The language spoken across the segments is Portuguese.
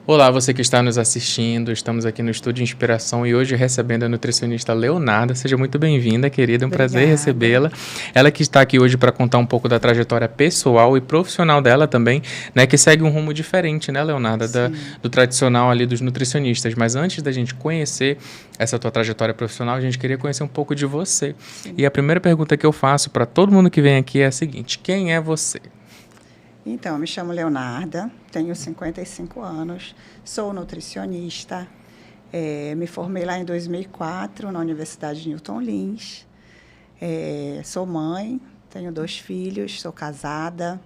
Olá, você que está nos assistindo, estamos aqui no Estúdio Inspiração e hoje recebendo a nutricionista Leonarda. Seja muito bem-vinda, querida, é um prazer recebê-la. Ela que está aqui hoje para contar um pouco da trajetória pessoal e profissional dela também, né, que segue um rumo diferente, né, Leonarda, do tradicional ali dos nutricionistas. Mas antes da gente conhecer essa tua trajetória profissional, a gente queria conhecer um pouco de você. Sim. E a primeira pergunta que eu faço para todo mundo que vem aqui é a seguinte: quem é você? Então, eu me chamo Leonarda, tenho 55 anos, sou nutricionista, me formei lá em 2004 na Universidade de Newton Lins, sou mãe, tenho 2 filhos, sou casada,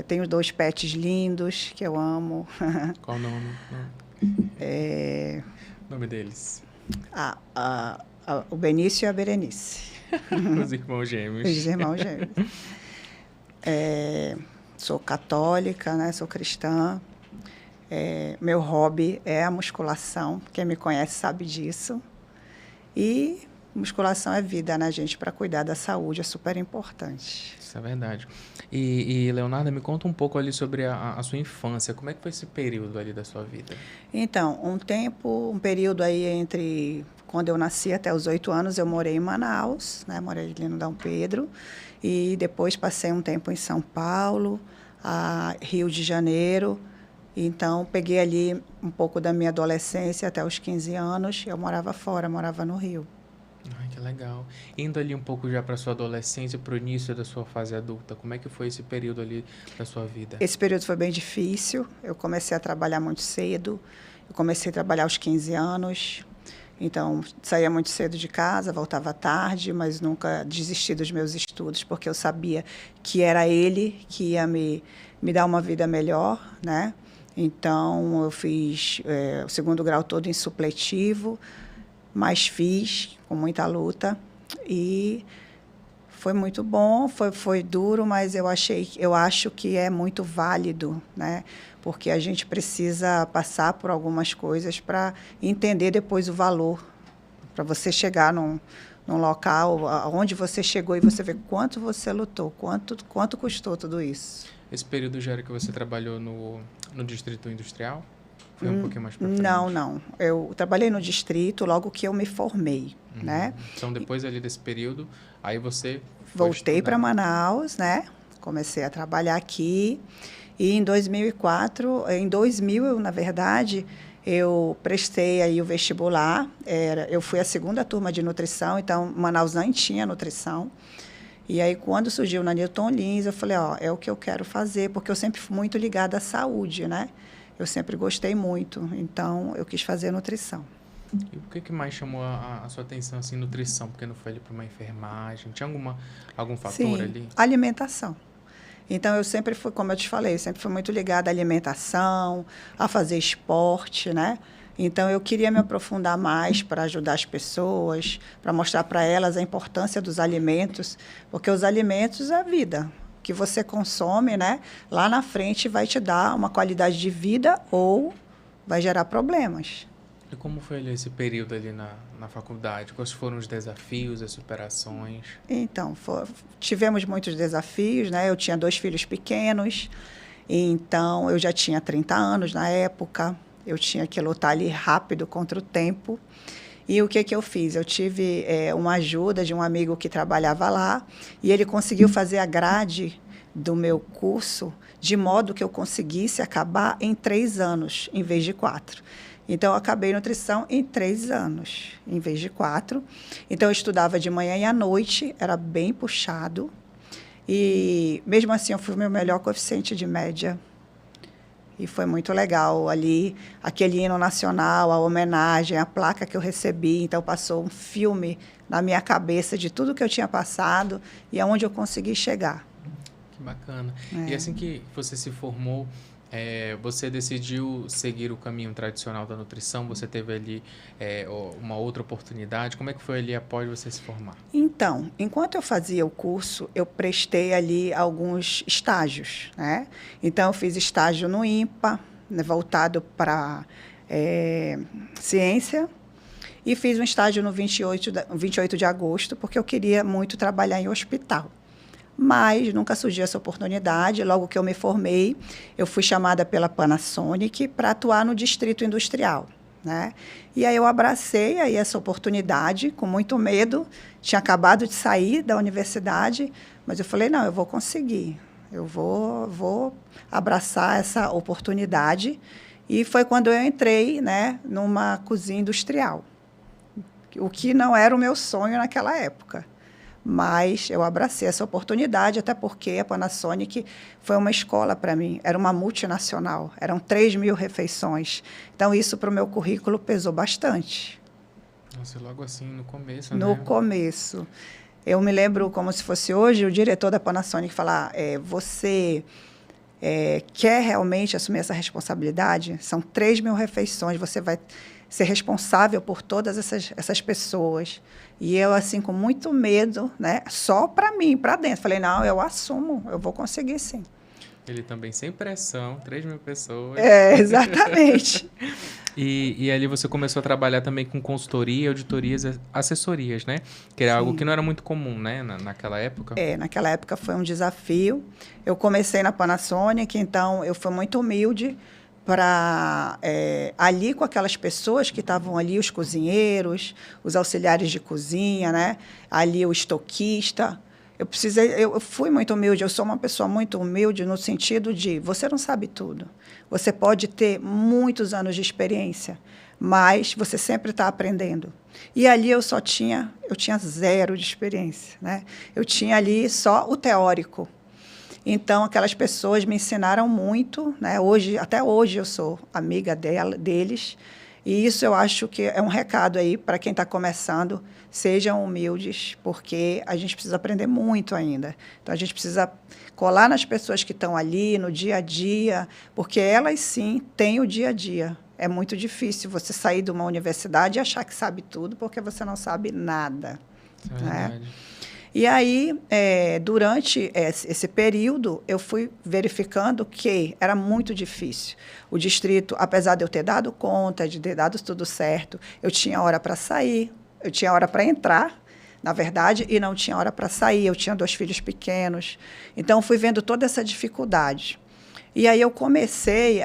tenho 2 pets lindos que eu amo. Qual o nome? O nome deles? O Benício e a Berenice. Os irmãos gêmeos. Os irmãos gêmeos. Sou católica, né? Sou cristã. Meu hobby é a musculação. Quem me conhece sabe disso. E musculação é vida, né, gente? Para cuidar da saúde é super importante. Isso é verdade. E Leonarda, me conta um pouco ali sobre a sua infância. Como é que foi esse período ali da sua vida? Então, um período aí entre quando eu nasci até os 8 anos, eu morei em Manaus, né? Morei ali no Dom Pedro. E depois passei um tempo em São Paulo, Rio de Janeiro. Então, peguei ali um pouco da minha adolescência até os 15 anos. Eu morava fora, morava no Rio. Ai, que legal. Indo ali um pouco já para a sua adolescência, para o início da sua fase adulta, como é que foi esse período ali da sua vida? Esse período foi bem difícil. Eu comecei a trabalhar muito cedo. Eu comecei a trabalhar aos 15 anos. Então, saía muito cedo de casa, voltava tarde, mas nunca desisti dos meus estudos, porque eu sabia que era ele que ia me dar uma vida melhor, né? Então, eu fiz o 2º grau todo em supletivo, mas fiz com muita luta e foi muito bom, foi duro, mas eu acho que é muito válido, né? Porque a gente precisa passar por algumas coisas para entender depois o valor, para você chegar num local onde você chegou e você ver quanto você lutou, quanto custou tudo isso. Esse período já era que você trabalhou no Distrito Industrial? Foi um pouquinho mais para frente? Não. Eu trabalhei no distrito logo que eu me formei, né? Então, depois ali desse período, aí você voltei para Manaus, né? Comecei a trabalhar aqui. E em 2000, na verdade, eu prestei aí o vestibular. Eu fui a 2ª turma de nutrição, então Manaus não tinha nutrição. E aí, quando surgiu na Newton Lins, eu falei, é o que eu quero fazer, porque eu sempre fui muito ligada à saúde, né? Eu sempre gostei muito, então eu quis fazer nutrição. E o que mais chamou a sua atenção, assim, nutrição? Porque não foi ali para uma enfermagem? Tinha algum fator ali? Alimentação. Então, eu sempre fui, como eu te falei, sempre fui muito ligada à alimentação, a fazer esporte, né? Então, eu queria me aprofundar mais para ajudar as pessoas, para mostrar para elas a importância dos alimentos, porque os alimentos é a vida. O que você consome, né, lá na frente vai te dar uma qualidade de vida ou vai gerar problemas. E como foi ali esse período ali na faculdade? Quais foram os desafios, as superações? Então, tivemos muitos desafios, né? Eu tinha 2 filhos pequenos, então eu já tinha 30 anos na época, eu tinha que lutar ali rápido contra o tempo. E o que eu fiz? Eu tive uma ajuda de um amigo que trabalhava lá e ele conseguiu fazer a grade do meu curso de modo que eu conseguisse acabar em 3 anos, em vez de 4. Então, eu acabei nutrição em 3 anos, em vez de 4. Então, eu estudava de manhã e à noite, era bem puxado. E, mesmo assim, eu fui o meu melhor coeficiente de média. E foi muito legal ali, aquele hino nacional, a homenagem, a placa que eu recebi. Então, passou um filme na minha cabeça de tudo que eu tinha passado e aonde eu consegui chegar. Que bacana. E assim que você se formou, você decidiu seguir o caminho tradicional da nutrição? Você teve ali uma outra oportunidade? Como é que foi ali após você se formar? Então, enquanto eu fazia o curso, eu prestei ali alguns estágios, né? Então, eu fiz estágio no INPA, né, voltado para ciência, e fiz um estágio no 28 de agosto, porque eu queria muito trabalhar em hospital. mas nunca surgiu essa oportunidade. Logo que eu me formei, eu fui chamada pela Panasonic para atuar no distrito industrial, né? E aí eu abracei aí essa oportunidade com muito medo. Tinha acabado de sair da universidade, mas eu falei, não, eu vou conseguir. Eu vou abraçar essa oportunidade. E foi quando eu entrei, né, numa cozinha industrial, o que não era o meu sonho naquela época. Mas eu abracei essa oportunidade, até porque a Panasonic foi uma escola para mim. Era uma multinacional, eram 3.000 refeições. Então, isso para o meu currículo pesou bastante. Nossa, logo assim, no começo, No né? começo. Eu me lembro como se fosse hoje, o diretor da Panasonic falar, você quer realmente assumir essa responsabilidade? São 3.000 refeições, você vai ser responsável por todas essas pessoas. E eu, assim, com muito medo, né? Só para mim, para dentro. Falei, não, eu assumo, eu vou conseguir sim. Ele também sem pressão, 3.000 pessoas. Exatamente. E ali você começou a trabalhar também com consultoria, auditorias, assessorias, né? Que era algo que não era muito comum, né? Naquela época. Naquela época foi um desafio. Eu comecei na Panasonic, então eu fui muito humilde para ali com aquelas pessoas que estavam ali, os cozinheiros, os auxiliares de cozinha, né? Ali o estoquista. Eu fui muito humilde, eu sou uma pessoa muito humilde no sentido de você não sabe tudo. Você pode ter muitos anos de experiência, mas você sempre está aprendendo. E ali eu tinha 0 de experiência, né? Eu tinha ali só o teórico. Então, aquelas pessoas me ensinaram muito, né? Até hoje eu sou amiga deles. E isso eu acho que é um recado aí para quem está começando. Sejam humildes, porque a gente precisa aprender muito ainda. Então, a gente precisa colar nas pessoas que estão ali, no dia a dia, porque elas, sim, têm o dia a dia. É muito difícil você sair de uma universidade e achar que sabe tudo, porque você não sabe nada. É verdade. Né? E aí, durante esse período, eu fui verificando que era muito difícil. O distrito, apesar de eu ter dado conta, de ter dado tudo certo, eu tinha hora para sair, eu tinha hora para entrar, na verdade, e não tinha hora para sair. Eu tinha 2 filhos pequenos. Então, fui vendo toda essa dificuldade. E aí eu comecei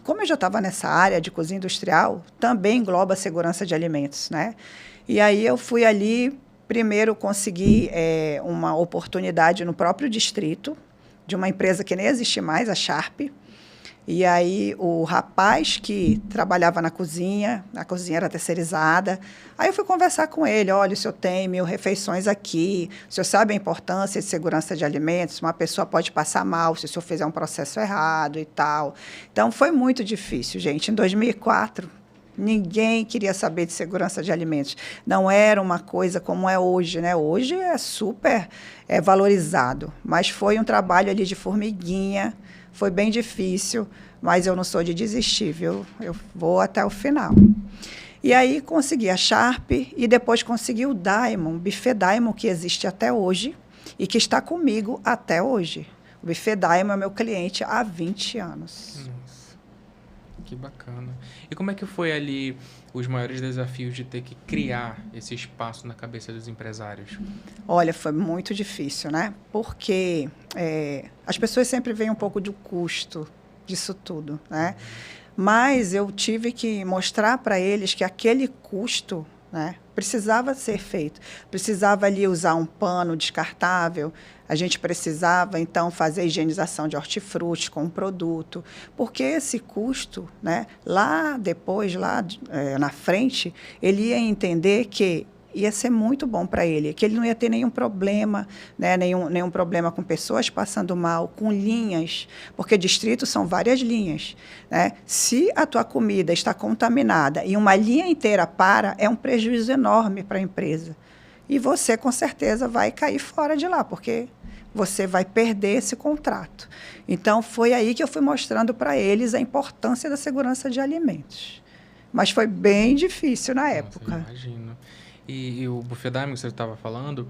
como eu já estava nessa área de cozinha industrial, também engloba a segurança de alimentos, né? E aí eu fui ali. Primeiro, consegui uma oportunidade no próprio distrito, de uma empresa que nem existe mais, a Sharp. E aí, o rapaz que trabalhava na cozinha era terceirizada. Aí eu fui conversar com ele, olha, o senhor tem 1.000 refeições aqui, o senhor sabe a importância de segurança de alimentos, uma pessoa pode passar mal se o senhor fizer um processo errado e tal. Então, foi muito difícil, gente. Em 2004... ninguém queria saber de segurança de alimentos. Não era uma coisa como é hoje, né? Hoje é super valorizado, mas foi um trabalho ali de formiguinha, foi bem difícil, mas eu não sou de desistir, viu? Eu vou até o final. E aí consegui a Sharp e depois consegui o Diamond, o Buffet Diamond, que existe até hoje e que está comigo até hoje. O Buffet Diamond é meu cliente há 20 anos. Nossa, que bacana. E como é que foi ali os maiores desafios de ter que criar esse espaço na cabeça dos empresários? Olha, foi muito difícil, né? Porque as pessoas sempre veem um pouco do custo disso tudo, né? Mas eu tive que mostrar para eles que aquele custo, né, precisava ser feito. Precisava ali usar um pano descartável, a gente precisava, então, fazer a higienização de hortifruti com o produto, porque esse custo, né, lá depois, na frente, ele ia entender que ia ser muito bom para ele, que ele não ia ter nenhum problema, né, nenhum problema com pessoas passando mal, com linhas, porque distritos são várias linhas, né? Se a tua comida está contaminada e uma linha inteira é um prejuízo enorme para a empresa. E você, com certeza, vai cair fora de lá, porque você vai perder esse contrato. Então, foi aí que eu fui mostrando para eles a importância da segurança de alimentos. Mas foi bem difícil na época. Eu imagino. E o Buffet Diamond que você estava falando,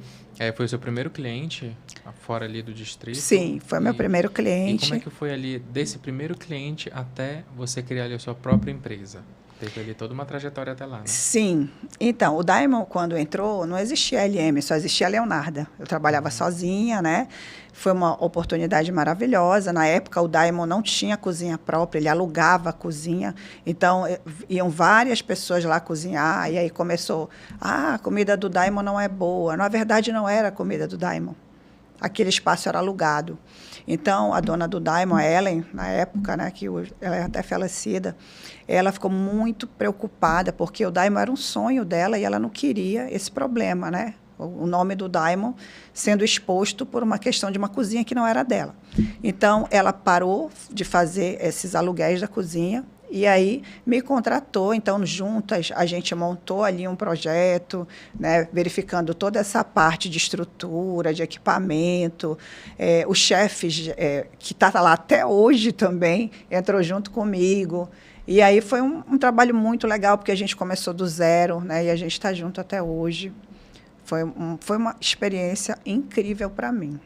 foi o seu primeiro cliente fora ali do distrito? Sim, foi meu primeiro cliente. E como é que foi ali desse primeiro cliente até você criar ali a sua própria empresa? Teve ali toda uma trajetória até lá, né? Sim. Então, o Diamond, quando entrou, não existia LM, só existia a Leonarda. Eu trabalhava sozinha, né? Foi uma oportunidade maravilhosa. Na época, o Diamond não tinha cozinha própria, ele alugava a cozinha. Então, iam várias pessoas lá cozinhar, e aí começou, a comida do Diamond não é boa. Na verdade, não era a comida do Diamond. Aquele espaço era alugado. Então, a dona do Diamond, a Ellen, na época, né, que ela é até falecida, ela ficou muito preocupada, porque o Diamond era um sonho dela e ela não queria esse problema, né? O nome do Diamond sendo exposto por uma questão de uma cozinha que não era dela. Então, ela parou de fazer esses aluguéis da cozinha e aí me contratou. Então, juntas, a gente montou ali um projeto, né, verificando toda essa parte de estrutura, de equipamento. O chefe, que está lá até hoje também, entrou junto comigo. E aí foi um trabalho muito legal, porque a gente começou do zero, né, e a gente está junto até hoje. Foi uma experiência incrível para mim.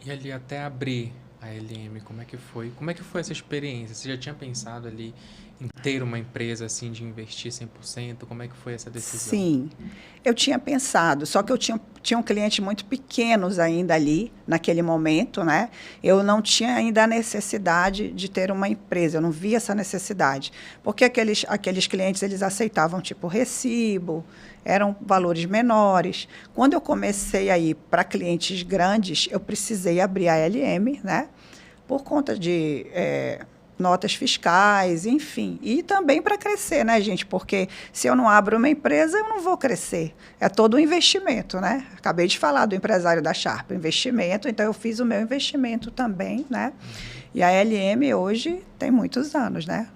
E ali até abrir a LM, como é que foi? Como é que foi essa experiência? Você já tinha pensado ali em ter uma empresa assim de investir 100%? Como é que foi essa decisão? Sim, eu tinha pensado, só que eu tinha clientes muito pequenos ainda ali, naquele momento, né? Eu não tinha ainda a necessidade de ter uma empresa, eu não via essa necessidade. Porque aqueles clientes, eles aceitavam, tipo, recibo, eram valores menores. Quando eu comecei a ir para clientes grandes, eu precisei abrir a LM, né? Por conta de notas fiscais, enfim. E também para crescer, né, gente? Porque se eu não abro uma empresa, eu não vou crescer. É todo um investimento, né? Acabei de falar do empresário da Sharp, investimento, então eu fiz o meu investimento também, né? E a LM hoje tem muitos anos, né?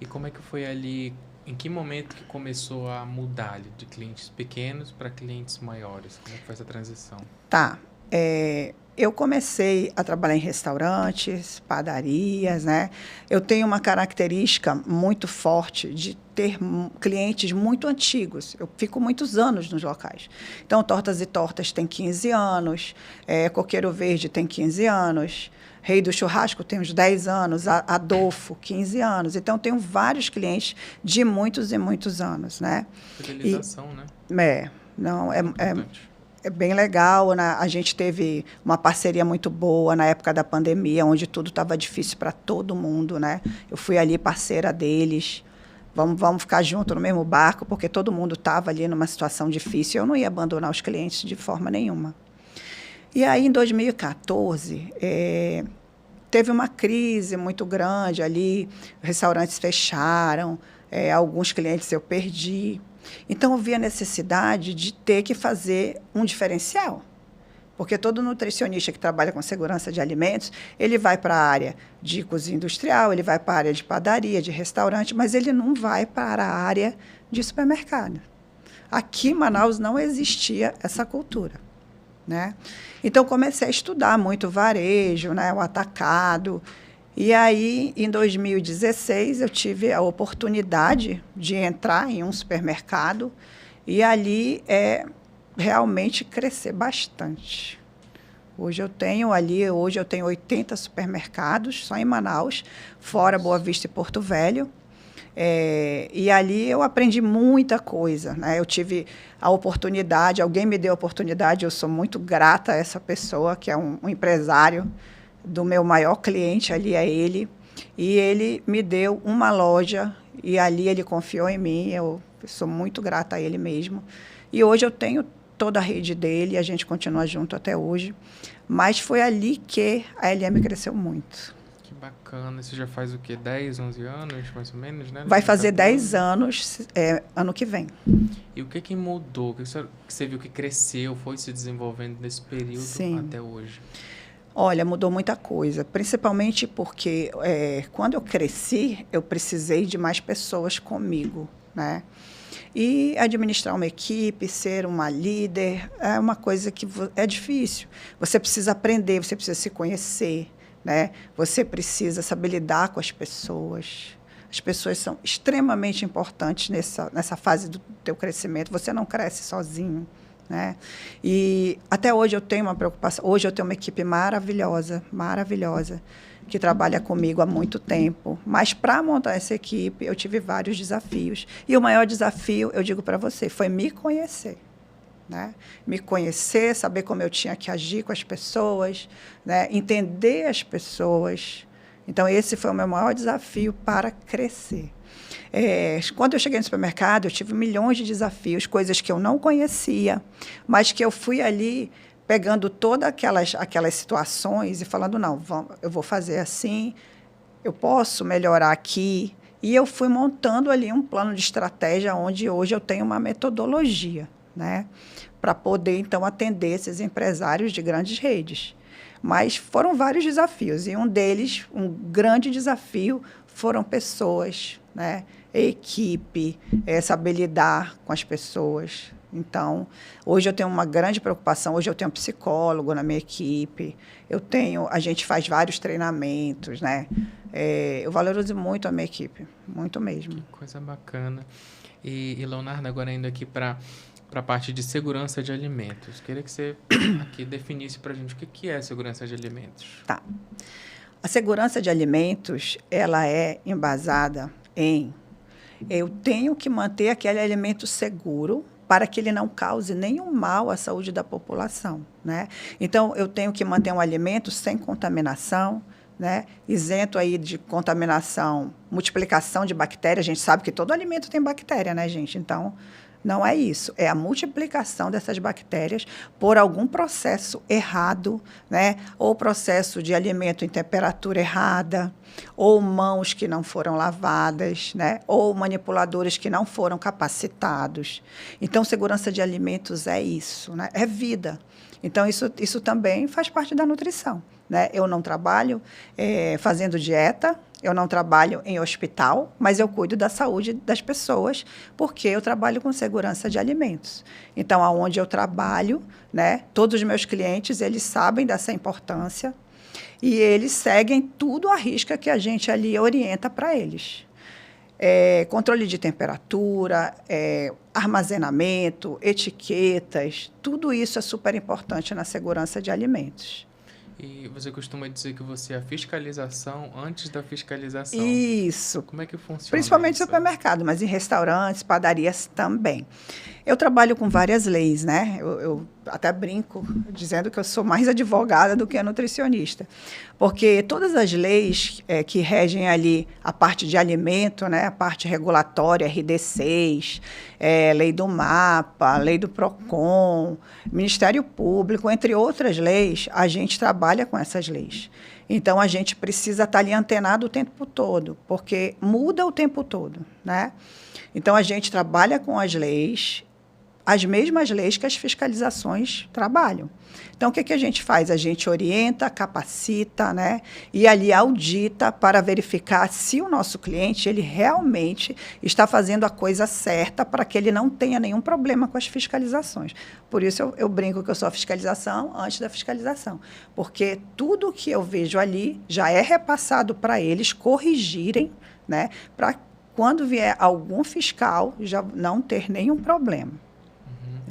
E como é que foi ali, em que momento que começou a mudar ali, de clientes pequenos para clientes maiores? Como é que foi essa transição? Tá. Eu comecei a trabalhar em restaurantes, padarias, né? Eu tenho uma característica muito forte de ter clientes muito antigos. Eu fico muitos anos nos locais. Então, Tortas e Tortas tem 15 anos, Coqueiro Verde tem 15 anos, Rei do Churrasco tem uns 10 anos, Adolfo, 15 anos. Então, eu tenho vários clientes de muitos e muitos anos, né? Fidelização, né? Não, é bem legal, né? A gente teve uma parceria muito boa na época da pandemia, onde tudo estava difícil para todo mundo, né? Eu fui ali parceira deles. Vamos ficar junto no mesmo barco, porque todo mundo estava ali numa situação difícil. Eu não ia abandonar os clientes de forma nenhuma. E aí, em 2014, teve uma crise muito grande ali, restaurantes fecharam, alguns clientes eu perdi. Então, eu vi a necessidade de ter que fazer um diferencial. Porque todo nutricionista que trabalha com segurança de alimentos, ele vai para a área de cozinha industrial, ele vai para a área de padaria, de restaurante, mas ele não vai para a área de supermercado. Aqui em Manaus não existia essa cultura, né? Então, comecei a estudar muito varejo, né, o atacado. E aí, em 2016, eu tive a oportunidade de entrar em um supermercado e ali realmente crescer bastante. Hoje eu tenho 80 supermercados, só em Manaus, fora Boa Vista e Porto Velho. E ali eu aprendi muita coisa, né? Eu tive a oportunidade, alguém me deu a oportunidade, eu sou muito grata a essa pessoa, que é um empresário do meu maior cliente, ali é ele, e ele me deu uma loja, e ali ele confiou em mim, eu sou muito grata a ele mesmo. E hoje eu tenho toda a rede dele, e a gente continua junto até hoje, mas foi ali que a LM cresceu muito. Que bacana, isso já faz o quê? 10, 11 anos, mais ou menos, né? Vai fazer 10 anos, ano que vem. E o que mudou? O que você viu que cresceu, foi se desenvolvendo nesse período até hoje? Olha, mudou muita coisa, principalmente porque quando eu cresci, eu precisei de mais pessoas comigo, né? E administrar uma equipe, ser uma líder, é uma coisa que é difícil. Você precisa aprender, você precisa se conhecer, né? Você precisa saber lidar com as pessoas. As pessoas são extremamente importantes nessa fase do teu crescimento. Você não cresce sozinho, né? E até hoje eu tenho uma preocupação. Hoje eu tenho uma equipe maravilhosa, maravilhosa, que trabalha comigo há muito tempo. Mas para montar essa equipe, eu tive vários desafios. E o maior desafio, eu digo para você, foi me conhecer. Né? Me conhecer, saber como eu tinha que agir com as pessoas, né? Entender as pessoas. Então, esse foi o meu maior desafio para crescer. Quando eu cheguei no supermercado, eu tive milhões de desafios, coisas que eu não conhecia, mas que eu fui ali pegando todas aquelas situações e falando, não, eu vou fazer assim, eu posso melhorar aqui. E eu fui montando ali um plano de estratégia onde hoje eu tenho uma metodologia, né, para poder, então, atender esses empresários de grandes redes. Mas foram vários desafios, e um deles, um grande desafio, foram pessoas, né, equipe, saber lidar com as pessoas. Então, hoje eu tenho uma grande preocupação, hoje eu tenho um psicólogo na minha equipe, a gente faz vários treinamentos, né? Eu valorizo muito a minha equipe, muito mesmo. Que coisa bacana. E Leonardo, agora indo aqui para a parte de segurança de alimentos. Queria que você aqui definisse para a gente o que é segurança de alimentos. Tá. A segurança de alimentos, ela é embasada em eu tenho que manter aquele alimento seguro para que ele não cause nenhum mal à saúde da população, né? Então, eu tenho que manter um alimento sem contaminação, né? Isento aí de contaminação, multiplicação de bactérias. A gente sabe que todo alimento tem bactéria, né, gente? Então, não é isso. É a multiplicação dessas bactérias por algum processo errado, né? Ou processo de alimento em temperatura errada, ou mãos que não foram lavadas, né? Ou manipuladores que não foram capacitados. Então, segurança de alimentos é isso, né? É vida. Então, isso também faz parte da nutrição, né? Eu não trabalho fazendo dieta, eu não trabalho em hospital, mas eu cuido da saúde das pessoas, porque eu trabalho com segurança de alimentos. Então, aonde eu trabalho, né, todos os meus clientes, eles sabem dessa importância e eles seguem tudo à risca que a gente ali orienta para eles. Controle de temperatura, armazenamento, etiquetas, tudo isso é super importante na segurança de alimentos. E você costuma dizer que você é a fiscalização antes da fiscalização. Isso. Como é que funciona Principalmente isso? no supermercado, mas em restaurantes, padarias também. Eu trabalho com várias leis, né? Eu até brinco dizendo que eu sou mais advogada do que nutricionista. Porque todas as leis que regem ali a parte de alimento, né? A parte regulatória, RD6, lei do MAPA, lei do PROCON, Ministério Público, entre outras leis, a gente trabalha com essas leis. Então, a gente precisa estar ali antenado o tempo todo, porque muda o tempo todo, né? Então, a gente trabalha com as leis, as mesmas leis que as fiscalizações trabalham. Então, o que a gente faz? A gente orienta, capacita, né? E ali audita para verificar se o nosso cliente ele realmente está fazendo a coisa certa para que ele não tenha nenhum problema com as fiscalizações. Por isso, eu brinco que eu sou a fiscalização antes da fiscalização, porque tudo que eu vejo ali já é repassado para eles corrigirem, né? Para quando vier algum fiscal já não ter nenhum problema.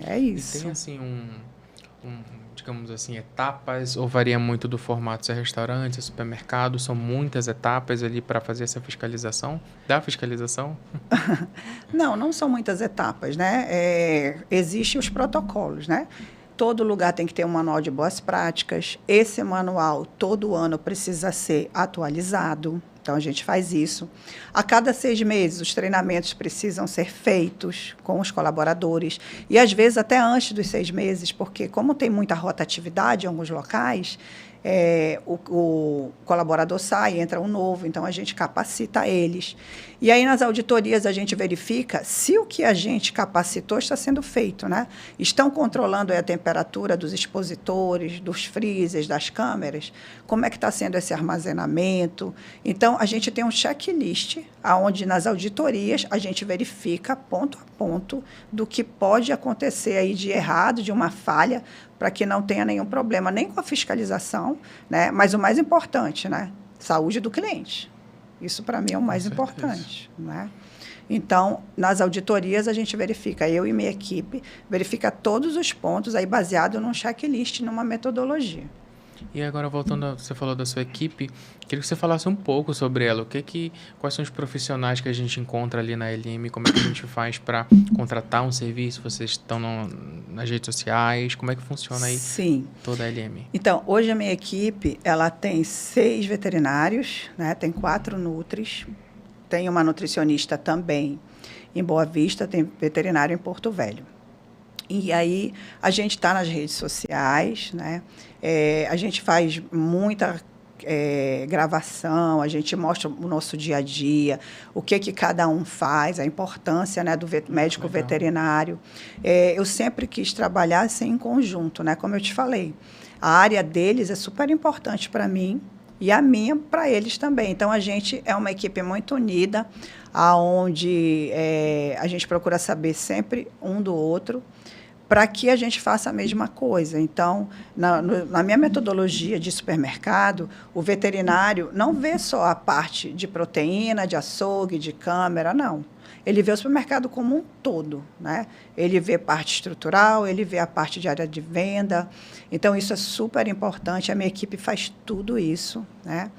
É isso. E tem, assim, digamos assim, etapas, ou varia muito do formato, se é restaurante, se é supermercado, são muitas etapas ali para fazer essa fiscalização, da fiscalização? Não são muitas etapas, né? Existem os protocolos, né? Todo lugar tem que ter um manual de boas práticas. Esse manual, todo ano, precisa ser atualizado. Então, a gente faz isso. A cada 6 meses, os treinamentos precisam ser feitos com os colaboradores. E, às vezes, até antes dos 6 meses, porque, como tem muita rotatividade em alguns locais, o colaborador sai, entra um novo, então a gente capacita eles. E aí, nas auditorias, a gente verifica se o que a gente capacitou está sendo feito, né? Estão controlando a temperatura dos expositores, dos freezers, das câmeras? Como é que está sendo esse armazenamento? Então, a gente tem um checklist, onde nas auditorias a gente verifica ponto a ponto do que pode acontecer aí de errado, de uma falha, para que não tenha nenhum problema, nem com a fiscalização, né? Mas o mais importante, né? Saúde do cliente. Isso, para mim, é o mais importante, né? Então, nas auditorias, a gente verifica, eu e minha equipe, verifica todos os pontos aí baseado num checklist, numa metodologia. E agora, voltando, você falou da sua equipe, queria que você falasse um pouco sobre ela. Quais são os profissionais que a gente encontra ali na LM? Como é que a gente faz para contratar um serviço? Vocês estão nas redes sociais? Como é que funciona aí Sim. toda a LM? Então, hoje a minha equipe, ela tem 6 veterinários, né? Tem 4 nutris, tem uma nutricionista também em Boa Vista, tem veterinário em Porto Velho. E aí, a gente está nas redes sociais, né? A gente faz muita gravação, a gente mostra o nosso dia a dia, o que cada um faz, a importância, né, do médico veterinário. Eu sempre quis trabalhar assim em conjunto, né? Como eu te falei, a área deles é super importante para mim e a minha para eles também. Então, a gente é uma equipe muito unida, onde a gente procura saber sempre um do outro, para que a gente faça a mesma coisa. Então, na minha metodologia de supermercado, o veterinário não vê só a parte de proteína, de açougue, de câmera, não. Ele vê o supermercado como um todo, né? Ele vê parte estrutural, ele vê a parte de área de venda. Então, isso é super importante. A minha equipe faz tudo isso, né?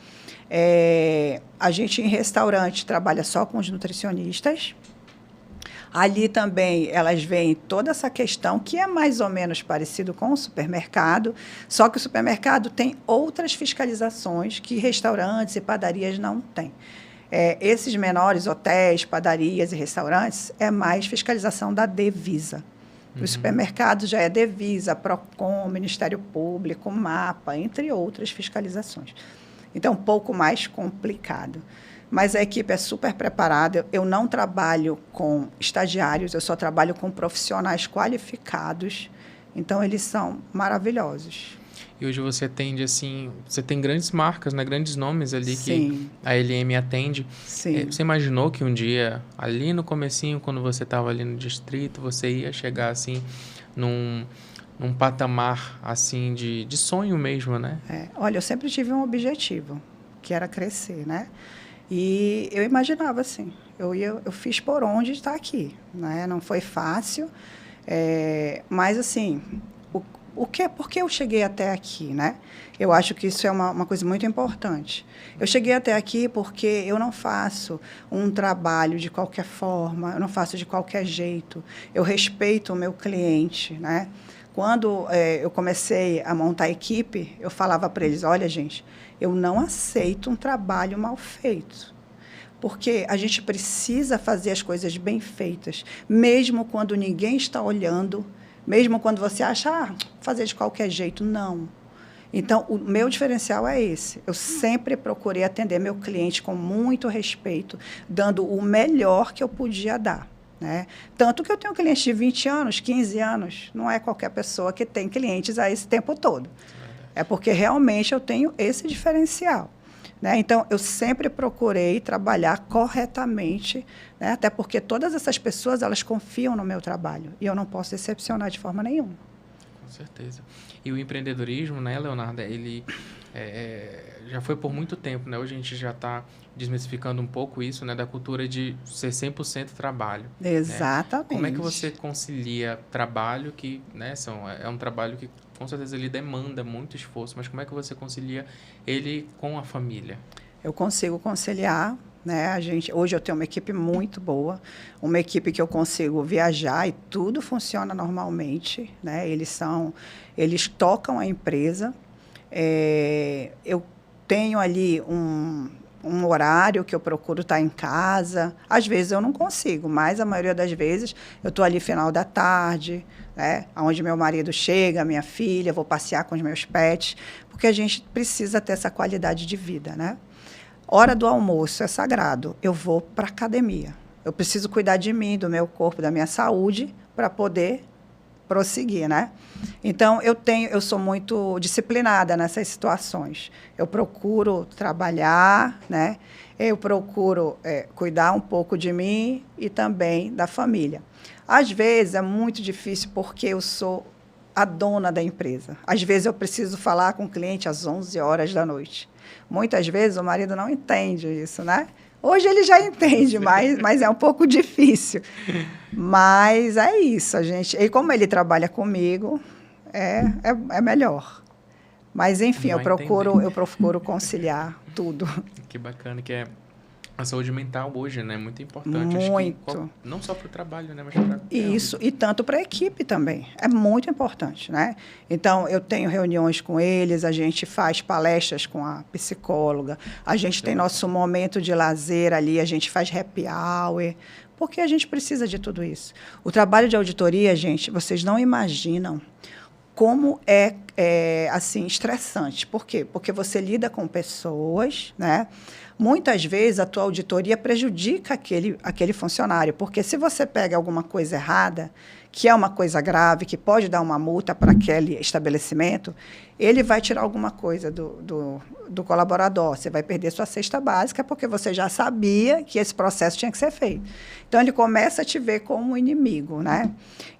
A gente, em restaurante, trabalha só com os nutricionistas. Ali também elas veem toda essa questão que é mais ou menos parecido com o supermercado, só que o supermercado tem outras fiscalizações que restaurantes e padarias não têm. Esses menores hotéis, padarias e restaurantes é mais fiscalização da Devisa. Os supermercados já é Devisa, Procon, Ministério Público, MAPA, entre outras fiscalizações. Então, um pouco mais complicado. Mas a equipe é super preparada. Eu não trabalho com estagiários, eu só trabalho com profissionais qualificados. Então, eles são maravilhosos. E hoje você atende, assim, você tem grandes marcas, né? Grandes nomes ali. Sim. Que a LM atende. Sim. Você imaginou que um dia, ali no comecinho, quando você estava ali no distrito, você ia chegar, assim, num patamar, assim, de sonho mesmo, né? Olha, eu sempre tive um objetivo, que era crescer, né? E eu imaginava assim, eu fiz por onde estar aqui, né? Não foi fácil, mas assim, por que eu cheguei até aqui, né? Eu acho que isso é uma coisa muito importante. Eu cheguei até aqui porque eu não faço um trabalho de qualquer forma, eu não faço de qualquer jeito, eu respeito o meu cliente, né? Quando eu comecei a montar a equipe, eu falava para eles, olha, gente, eu não aceito um trabalho mal feito, porque a gente precisa fazer as coisas bem feitas, mesmo quando ninguém está olhando, mesmo quando você acha, fazer de qualquer jeito, não. Então, o meu diferencial é esse. Eu sempre procurei atender meu cliente com muito respeito, dando o melhor que eu podia dar. Né? Tanto que eu tenho clientes de 20 anos, 15 anos, não é qualquer pessoa que tem clientes a esse tempo todo. É porque realmente eu tenho esse diferencial. Né? Então, eu sempre procurei trabalhar corretamente, né? Até porque todas essas pessoas, elas confiam no meu trabalho e eu não posso decepcionar de forma nenhuma. Com certeza. E o empreendedorismo, né, Leonardo, ele já foi por muito tempo, né? Hoje a gente já está desmistificando um pouco isso, né, da cultura de ser 100% trabalho. Exatamente. Né? Como é que você concilia trabalho que, né, é um trabalho que com certeza ele demanda muito esforço, mas como é que você concilia ele com a família? Eu consigo conciliar, né? Hoje eu tenho uma equipe muito boa, uma equipe que eu consigo viajar e tudo funciona normalmente, né? Eles tocam a empresa. Eu tenho ali um horário que eu procuro estar em casa. Às vezes eu não consigo, mas a maioria das vezes eu estou ali final da tarde, né, onde meu marido chega, minha filha, vou passear com os meus pets, porque a gente precisa ter essa qualidade de vida, né? Hora do almoço é sagrado, eu vou para a academia. Eu preciso cuidar de mim, do meu corpo, da minha saúde, para poder prosseguir, né? Então, eu sou muito disciplinada nessas situações. Eu procuro trabalhar, né? Eu procuro cuidar um pouco de mim e também da família. Às vezes, é muito difícil porque eu sou a dona da empresa. Às vezes, eu preciso falar com o cliente às 11 horas da noite. Muitas vezes, o marido não entende isso, né? Hoje ele já entende, mas é um pouco difícil. Mas é isso, a gente. E como ele trabalha comigo, é melhor. Mas, enfim, eu procuro conciliar tudo. Que bacana, que é a saúde mental hoje, né? Muito importante. Muito. Não só para o trabalho, né? Mas para Isso, e tanto para a equipe também. É muito importante, né? Então, eu tenho reuniões com eles, a gente faz palestras com a psicóloga, a gente tem nosso momento de lazer ali, a gente faz happy hour, porque a gente precisa de tudo isso. O trabalho de auditoria, gente, vocês não imaginam como é assim, estressante. Por quê? Porque você lida com pessoas, né? Muitas vezes a tua auditoria prejudica aquele funcionário, porque se você pega alguma coisa errada, que é uma coisa grave, que pode dar uma multa para aquele estabelecimento, ele vai tirar alguma coisa do colaborador. Você vai perder sua cesta básica, porque você já sabia que esse processo tinha que ser feito. Então, ele começa a te ver como um inimigo, né?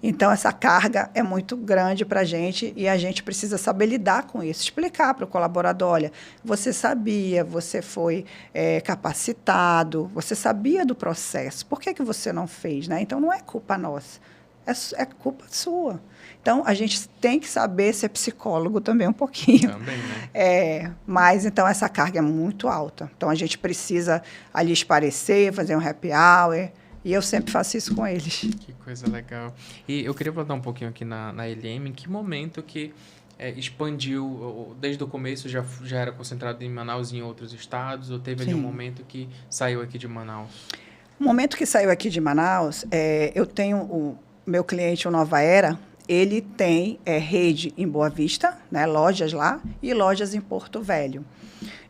Então, essa carga é muito grande para a gente e a gente precisa saber lidar com isso, explicar para o colaborador, olha, você sabia, você foi capacitado, você sabia do processo, por que você não fez, né? Então, não é culpa nossa. É culpa sua. Então, a gente tem que saber ser psicólogo também um pouquinho. Também, né? Mas, então, essa carga é muito alta. Então, a gente precisa ali esparecer, fazer um happy hour. E eu sempre faço isso com eles. Que coisa legal. E eu queria voltar um pouquinho aqui na LM. Em que momento que expandiu? Desde o começo já era concentrado em Manaus e em outros estados? Ou teve ali um momento que saiu aqui de Manaus? O momento que saiu aqui de Manaus, eu tenho meu cliente, o Nova Era, ele tem rede em Boa Vista, né, lojas lá, e lojas em Porto Velho.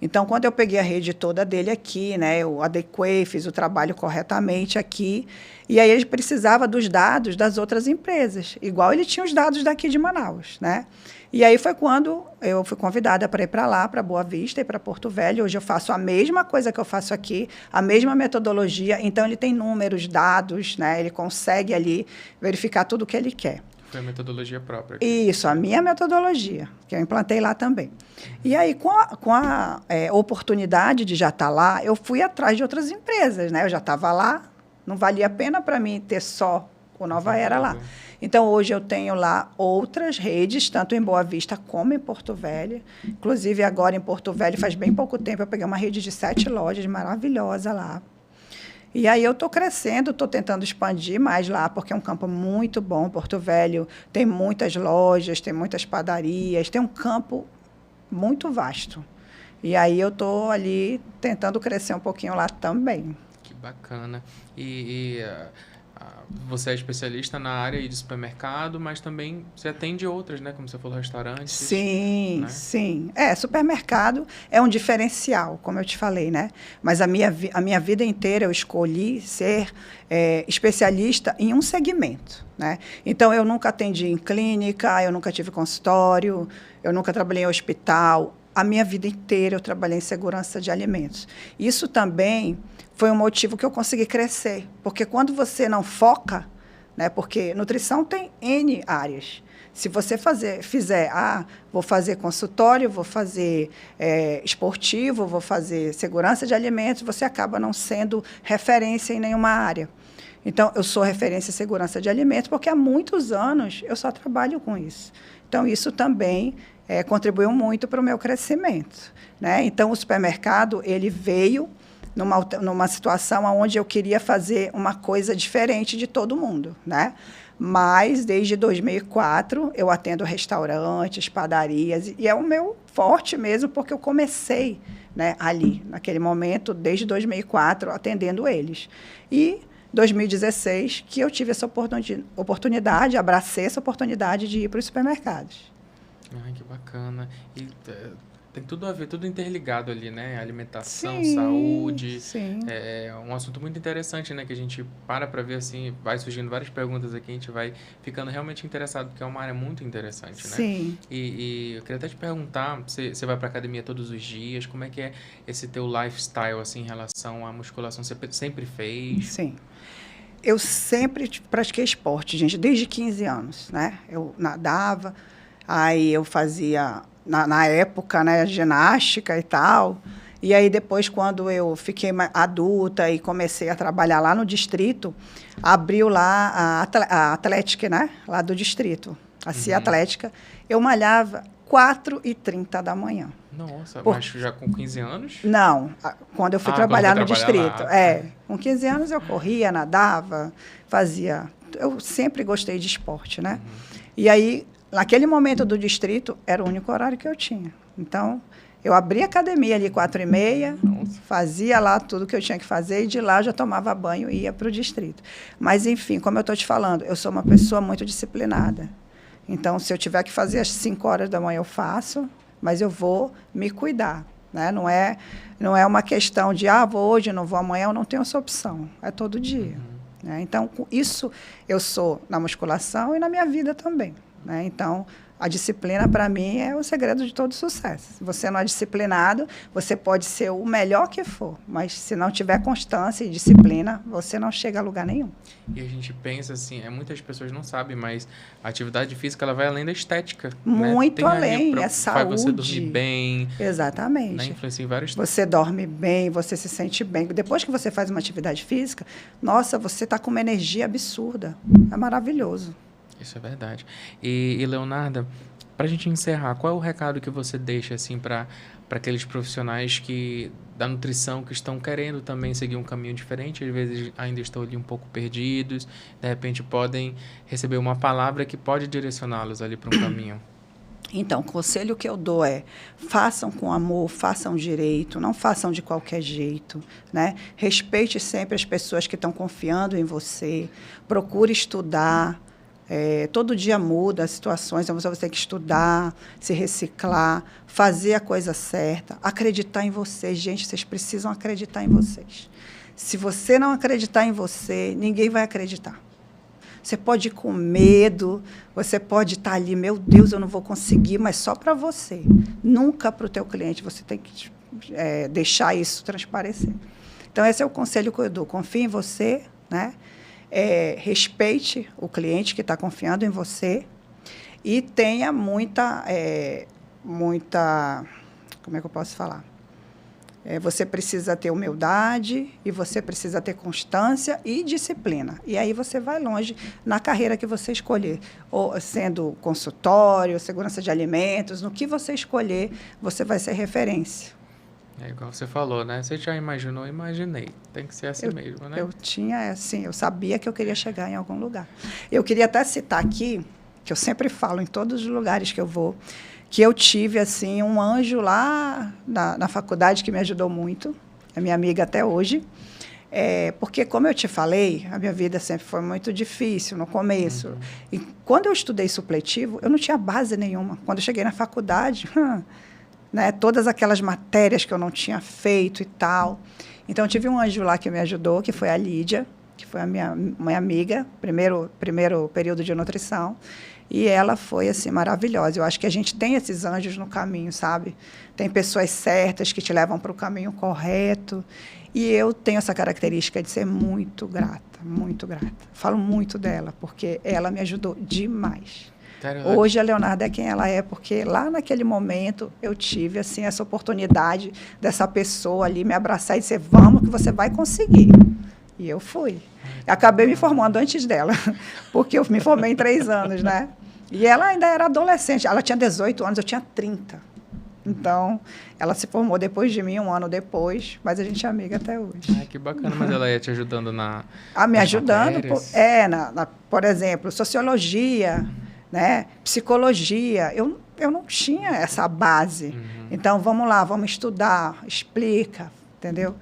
Então, quando eu peguei a rede toda dele aqui, né, eu adequei, fiz o trabalho corretamente aqui, e aí ele precisava dos dados das outras empresas, igual ele tinha os dados daqui de Manaus, né? E aí foi quando eu fui convidada para ir para lá, para Boa Vista e para Porto Velho. Hoje eu faço a mesma coisa que eu faço aqui, a mesma metodologia. Então, ele tem números, dados, né? Ele consegue ali verificar tudo o que ele quer. Foi a metodologia própria. Aqui. Isso, a minha metodologia, que eu implantei lá também. E aí, com a oportunidade de já estar lá, eu fui atrás de outras empresas, né? Eu já estava lá, não valia a pena para mim ter só o Nova Era lá. Então, hoje eu tenho lá outras redes, tanto em Boa Vista como em Porto Velho. Inclusive, agora em Porto Velho, faz bem pouco tempo, eu peguei uma rede de 7 lojas maravilhosa lá. E aí eu estou crescendo, estou tentando expandir mais lá, porque é um campo muito bom. Porto Velho tem muitas lojas, tem muitas padarias, tem um campo muito vasto. E aí eu estou ali tentando crescer um pouquinho lá também. Que bacana. Você é especialista na área de supermercado, mas também você atende outras, né? Como você falou, restaurantes. Sim, né? Sim. Supermercado é um diferencial, como eu te falei, né? Mas a minha vida inteira eu escolhi ser especialista em um segmento, né? Então, eu nunca atendi em clínica, eu nunca tive consultório, eu nunca trabalhei em hospital. A minha vida inteira eu trabalhei em segurança de alimentos. Isso também foi um motivo que eu consegui crescer, porque quando você não foca, né, porque nutrição tem N áreas. Se você fizer, vou fazer consultório, vou fazer esportivo, vou fazer segurança de alimentos, você acaba não sendo referência em nenhuma área. Então, eu sou referência em segurança de alimentos, porque há muitos anos eu só trabalho com isso. Então, isso também contribuiu muito para o meu crescimento, né? Então, o supermercado ele veio numa situação onde eu queria fazer uma coisa diferente de todo mundo, né? Mas, desde 2004, eu atendo restaurantes, padarias, e é o meu forte mesmo, porque eu comecei, né, ali, naquele momento, desde 2004, atendendo eles. E 2016, que eu tive essa oportunidade, abracei essa oportunidade de ir para os supermercados. Ai, que bacana. E tem tudo a ver, tudo interligado ali, né? Alimentação, Sim, saúde. sim. É um assunto muito interessante, né? Que a gente para ver, assim, vai surgindo várias perguntas aqui, a gente vai ficando realmente interessado, porque é uma área muito interessante, né? Sim. E eu queria até te perguntar, você vai para academia todos os dias, como é que é esse teu lifestyle, assim, em relação à musculação? Você sempre fez? Sim. Eu sempre pratiquei esporte, gente, desde 15 anos, né? Eu nadava, aí eu fazia, na época, né, ginástica e tal. E aí, depois, quando eu fiquei adulta e comecei a trabalhar lá no distrito, abriu lá a Atlética, né? Lá do distrito, a CIA Atlética. Eu malhava 4h30 da manhã. Nossa, mas já com 15 anos? Não, quando eu fui trabalhar no distrito. Lá. Com 15 anos eu corria, nadava, fazia... Eu sempre gostei de esporte, né? E aí, naquele momento do distrito, era o único horário que eu tinha. Então, eu abria a academia ali 4h30, fazia lá tudo que eu tinha que fazer, e de lá eu já tomava banho e ia para o distrito. Mas, enfim, como eu estou te falando, eu sou uma pessoa muito disciplinada. Então, se eu tiver que fazer às 5 horas da manhã, eu faço, mas eu vou me cuidar, né? Não é uma questão de, vou hoje, não vou amanhã, eu não tenho essa opção. É todo dia. Né? Então, com isso, eu sou na musculação e na minha vida também. Né? Então, a disciplina, para mim, é o segredo de todo sucesso. Se você não é disciplinado, você pode ser o melhor que for, mas se não tiver constância e disciplina, você não chega a lugar nenhum. E a gente pensa assim, muitas pessoas não sabem, mas a atividade física ela vai além da estética. Muito, né? Além, é saúde. Faz você dormir bem. Exatamente. Né? Influencia em vários... Você dorme bem, você se sente bem. Depois que você faz uma atividade física, nossa, você está com uma energia absurda. É maravilhoso. Isso é verdade. E Leonarda, para a gente encerrar, qual é o recado que você deixa assim, para aqueles profissionais da nutrição que estão querendo também seguir um caminho diferente, às vezes ainda estão ali um pouco perdidos, de repente podem receber uma palavra que pode direcioná-los ali para um caminho? Então, o conselho que eu dou é: façam com amor, façam direito, não façam de qualquer jeito, né? Respeite sempre as pessoas que estão confiando em você, procure estudar. Todo dia muda as situações, então você tem que estudar, se reciclar, fazer a coisa certa, acreditar em vocês. Gente, vocês precisam acreditar em vocês. Se você não acreditar em você, ninguém vai acreditar. Você pode ir com medo, você pode estar ali, meu Deus, eu não vou conseguir, mas só para você. Nunca para o teu cliente. Você tem que deixar isso transparecer. Então, esse é o conselho que eu dou. Confie em você, né? Respeite o cliente que está confiando em você e tenha muita, como é que eu posso falar? Você precisa ter humildade e você precisa ter constância e disciplina. E aí você vai longe na carreira que você escolher. Ou sendo consultório, segurança de alimentos, no que você escolher, você vai ser referência. É igual você falou, né? Você já imaginou? Imaginei. Tem que ser assim mesmo, né? Eu sabia que eu queria chegar em algum lugar. Eu queria até citar aqui, que eu sempre falo em todos os lugares que eu vou, que eu tive, assim, um anjo lá na faculdade que me ajudou muito, é minha amiga até hoje, porque, como eu te falei, a minha vida sempre foi muito difícil no começo. E quando eu estudei supletivo, eu não tinha base nenhuma. Quando eu cheguei na faculdade... Né, todas aquelas matérias que eu não tinha feito e tal. Então, eu tive um anjo lá que me ajudou, que foi a Lídia, que foi a minha amiga, primeiro período de nutrição. E ela foi, assim, maravilhosa. Eu acho que a gente tem esses anjos no caminho, sabe? Tem pessoas certas que te levam para o caminho correto. E eu tenho essa característica de ser muito grata, muito grata. Falo muito dela, porque ela me ajudou demais. Hoje a Leonarda é quem ela é, porque lá naquele momento eu tive assim, essa oportunidade dessa pessoa ali me abraçar e dizer, vamos que você vai conseguir. E eu fui. Acabei me formando antes dela, porque eu me formei em 3 anos, né? E ela ainda era adolescente, ela tinha 18 anos, eu tinha 30. Então, ela se formou depois de mim, 1 ano depois, mas a gente é amiga até hoje. Que bacana, mas ela ia te ajudando me ajudando, por exemplo, sociologia, né? Psicologia, eu não tinha essa base. Então, vamos lá, vamos estudar, explica, entendeu?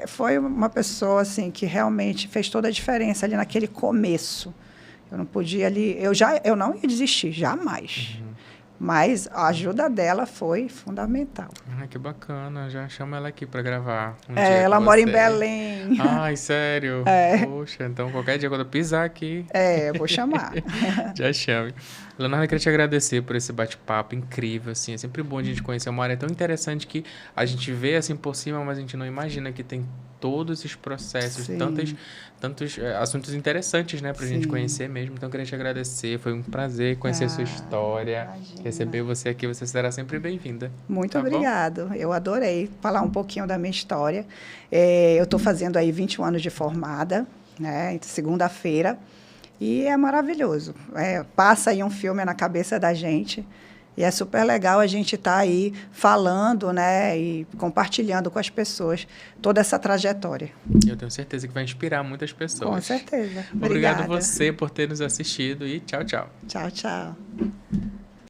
Foi uma pessoa assim, que realmente fez toda a diferença ali naquele começo. Eu não podia ali... Eu não ia desistir, jamais. Mas a ajuda dela foi fundamental. Que bacana. Já chama ela aqui para gravar um dia ela mora em Belém. Ai, sério? Poxa, então qualquer dia quando eu pisar aqui... eu vou chamar. Já chame. Leonardo, eu queria te agradecer por esse bate-papo incrível, assim. É sempre bom a gente conhecer uma área tão interessante que a gente vê assim por cima, mas a gente não imagina que tem todos esses processos, tantos assuntos interessantes, né, pra gente conhecer mesmo. Então, eu queria te agradecer. Foi um prazer conhecer a sua história. Imagina. Receber você aqui. Você será sempre bem-vinda. Muito obrigado. Eu adorei falar um pouquinho da minha história. Eu estou fazendo aí 21 anos de formada, né, segunda-feira. E é maravilhoso. Passa aí um filme na cabeça da gente. E é super legal a gente estar aí falando, né, e compartilhando com as pessoas toda essa trajetória. Eu tenho certeza que vai inspirar muitas pessoas. Com certeza. Obrigado Obrigada. você por ter nos assistido e tchau, tchau. Tchau, tchau.